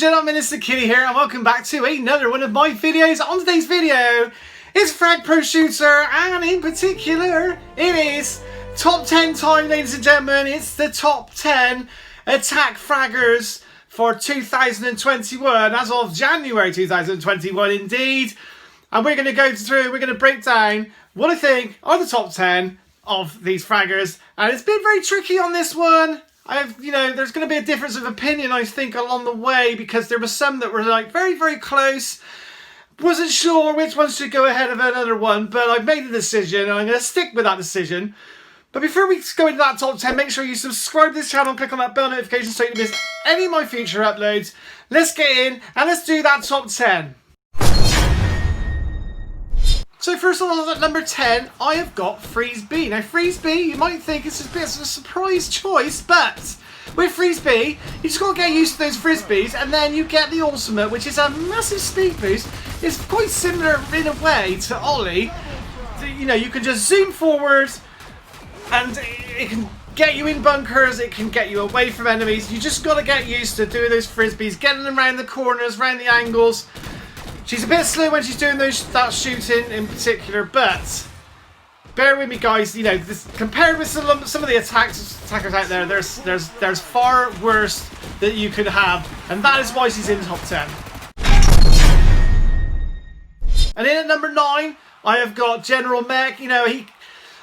gentlemen, it's the Kitty here and welcome back to another one of my videos. On today's video is Frag Pro Shooter, and in particular it is top 10 time, ladies and gentlemen. It's the top 10 attack fraggers for 2021, as of January 2021 indeed. And we're going to go through, we're going to break down what I think are the top 10 of these fraggers. And it's been very tricky on this one. There's going to be a difference of opinion, I think, along the way, because there were some that were like very, very close. Wasn't sure which one should go ahead of another one, but I've made a decision and I'm going to stick with that decision. But before we go into that top 10, make sure you subscribe to this channel and click on that bell notification so you don't miss any of my future uploads. Let's get in and let's do that top 10. So first of all, at number 10, I have got Freeze B. Now Freeze B, you might think it's a bit of a surprise choice, but with Freeze B, you just got to get used to those frisbees, and then you get the ultimate, which is a massive speed boost. It's quite similar in a way to Ollie. You know, you can just zoom forward, and it can get you in bunkers, it can get you away from enemies. You just got to get used to doing those frisbees, getting them around the corners, around the angles. She's a bit slow when she's doing that shooting in particular, but bear with me, guys. You know, compared with some of the attackers out there, there's far worse that you could have, and that is why she's in the top 10. And in at number 9, I have got General Mech. You know,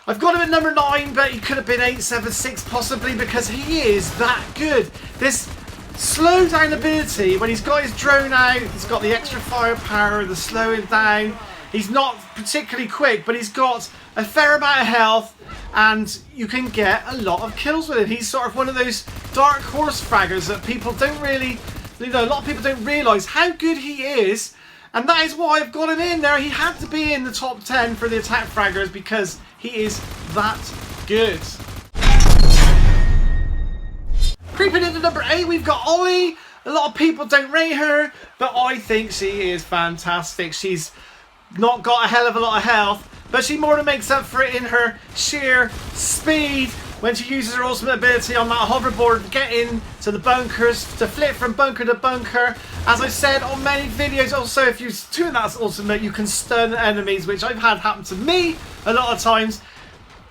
I've got him at number 9, but he could have been 8, 7, 6 possibly, because he is that good. This slow down ability, when he's got his drone out, he's got the extra firepower, the slowing down. He's not particularly quick, but he's got a fair amount of health, and you can get a lot of kills with him. He's sort of one of those dark horse fraggers that people don't really, a lot of people don't realise how good he is, and that is why I've got him in there. He had to be in the top 10 for the attack fraggers because he is that good. Creeping into number 8, we've got Ollie. A lot of people don't rate her, but I think she is fantastic. She's not got a hell of a lot of health, but she more than makes up for it in her sheer speed when she uses her ultimate ability on that hoverboard to get into the bunkers, to flip from bunker to bunker. As I said on many videos, also if you're doing that ultimate, you can stun enemies, which I've had happen to me a lot of times.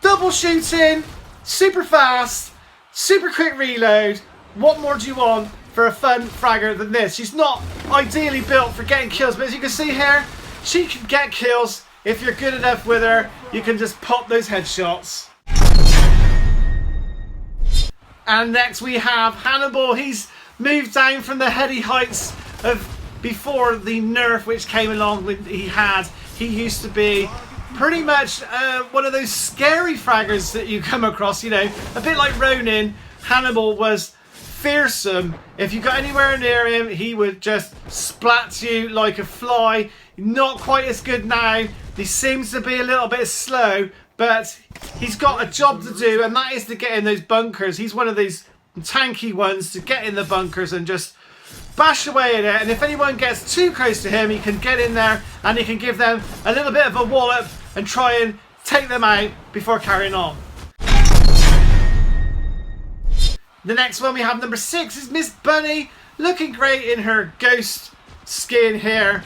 Double shooting, super fast, super quick reload. What more do you want for a fun fragger than this? She's not ideally built for getting kills, but as you can see here, she can get kills. If you're good enough with her, you can just pop those headshots. And next we have Hannibal. He's moved down from the heady heights of before the nerf which came along with he used to be pretty much one of those scary fraggers that you come across, you know, a bit like Ronin. Hannibal was fearsome. If you got anywhere near him, he would just splat you like a fly. Not quite as good now. He seems to be a little bit slow, but he's got a job to do, and that is to get in those bunkers. He's one of these tanky ones to get in the bunkers and just bash away at it. And if anyone gets too close to him, he can get in there and he can give them a little bit of a wallop and try and take them out before carrying on. The next one we have, number 6, is Miss Bunny, looking great in her ghost skin here.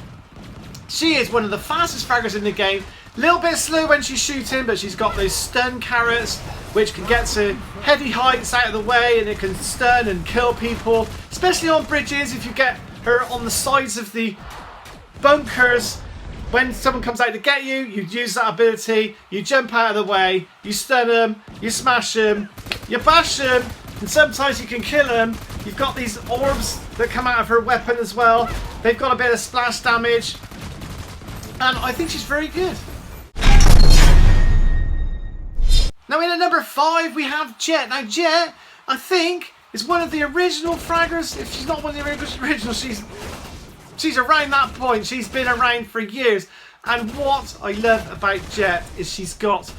She is one of the fastest fraggers in the game. A little bit slow when she's shooting, but she's got those stun carrots, which can get to heady heights out of the way, and it can stun and kill people, especially on bridges. If you get her on the sides of the bunkers, when someone comes out to get you, you use that ability, you jump out of the way, you stun them, you smash them, you bash them, and sometimes you can kill them. You've got these orbs that come out of her weapon as well. They've got a bit of splash damage, and I think she's very good. Now in at number 5 we have Jet. Now Jet, I think, is one of the original fraggers. If she's not one of the original, she's around that point. She's been around for years. And what I love about Jet is she's got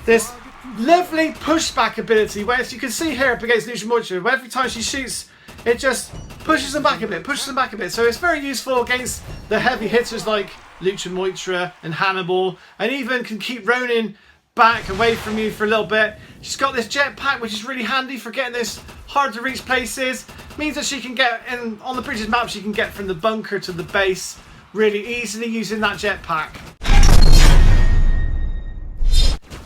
this lovely pushback ability, where, as you can see here up against Lucian Moitra, where every time she shoots, it just pushes them back a bit, pushes them back a bit. So it's very useful against the heavy hitters like Lucian Moitra and Hannibal, and even can keep Ronin back away from you for a little bit. She's got this jetpack, which is really handy for getting those hard to reach places. Means that she can get in on the bridge's map, she can get from the bunker to the base really easily using that jetpack.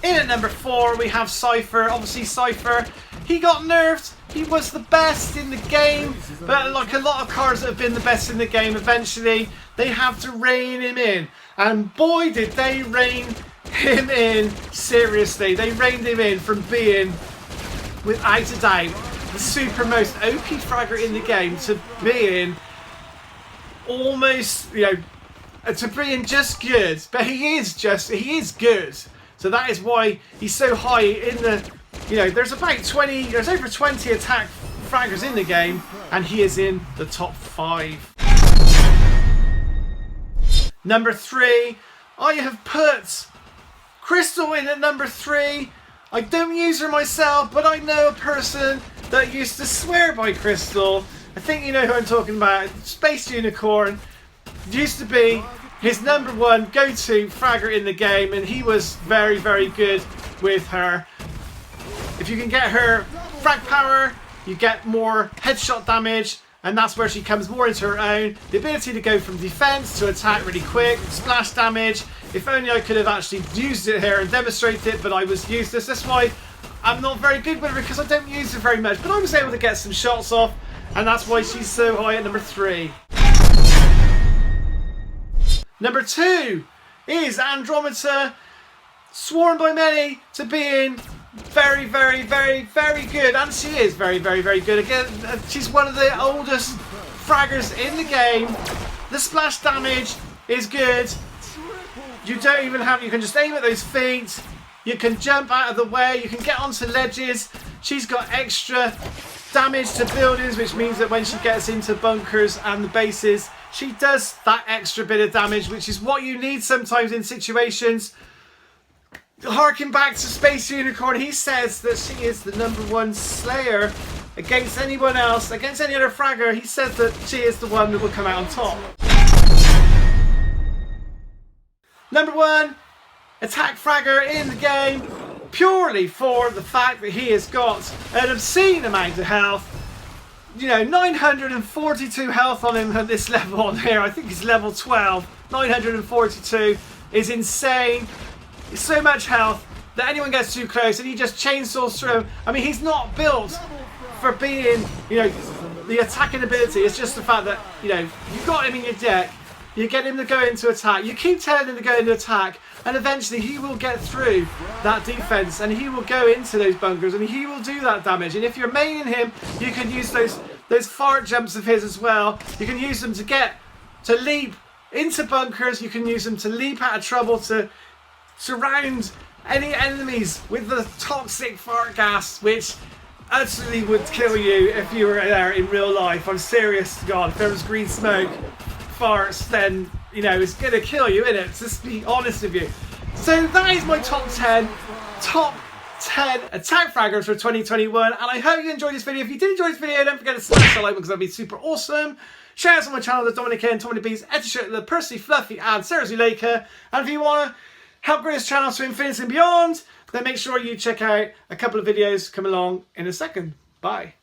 In at number 4 we have Cypher. Obviously Cypher, he got nerfed. He was the best in the game, but like a lot of cards that have been the best in the game, eventually they have to rein him in. And boy did they rein him in, seriously. They reined him in from being, without a doubt, the super most OP fragger in the game to being almost, you know, to being just good. But he is good. So that is why he's so high in the, you know, there's over 20 attack fraggers in the game, and he is in the top 5. Number 3, I have put Crystal in at number 3. I don't use her myself, but I know a person that used to swear by Crystal. I think you know who I'm talking about. Space Unicorn used to be his number 1 go-to fragger in the game, and he was very, very good with her. If you can get her frag power, you get more headshot damage, and that's where she comes more into her own. The ability to go from defense to attack really quick, splash damage. If only I could have actually used it here and demonstrated it, but I was useless. That's why I'm not very good with her, because I don't use her very much. But I was able to get some shots off, and that's why she's so high at number 3. Number 2 is Andromeda, sworn by many to being very, very, very, very good, and she is very, very, very good. Again, she's one of the oldest fraggers in the game. The splash damage is good. You don't even have, you can just aim at those feet. You can jump out of the way. You can get onto ledges. She's got extra damage to buildings, which means that when she gets into bunkers and the bases, she does that extra bit of damage, which is what you need sometimes in situations. Harking back to Space Unicorn, he says that she is the number 1 slayer against anyone else, against any other fragger. He says that she is the one that will come out on top. Number 1 attack fragger in the game, purely for the fact that he has got an obscene amount of health. You know, 942 health on him at this level on here. I think he's level 12. 942 is insane. It's so much health that anyone gets too close and he just chainsaws through. I mean, he's not built for being, you know, the attacking ability. It's just the fact that, you know, you've got him in your deck. You get him to go into attack. You keep telling him to go into attack, and eventually he will get through that defense and he will go into those bunkers and he will do that damage. And if you're maining him, you can use those fart jumps of his as well. You can use them to leap into bunkers. You can use them to leap out of trouble, to surround any enemies with the toxic fart gas, which actually would kill you if you were there in real life. I'm serious to God. If there was green smoke farts, then, you know, it's gonna kill you, innit? Just be honest with you. So that is my top 10 attack fraggers for 2021, and I hope you enjoyed this video. If you did enjoy this video, don't forget to smash that like button, because that'd be super awesome. Share us on my channel, the Dominic and Tommy B's, Editor, the Percy, Fluffy, and Sarah Zuleika. And if you want to help grow this channel to infinity and beyond, then make sure you check out a couple of videos come along in a second. Bye.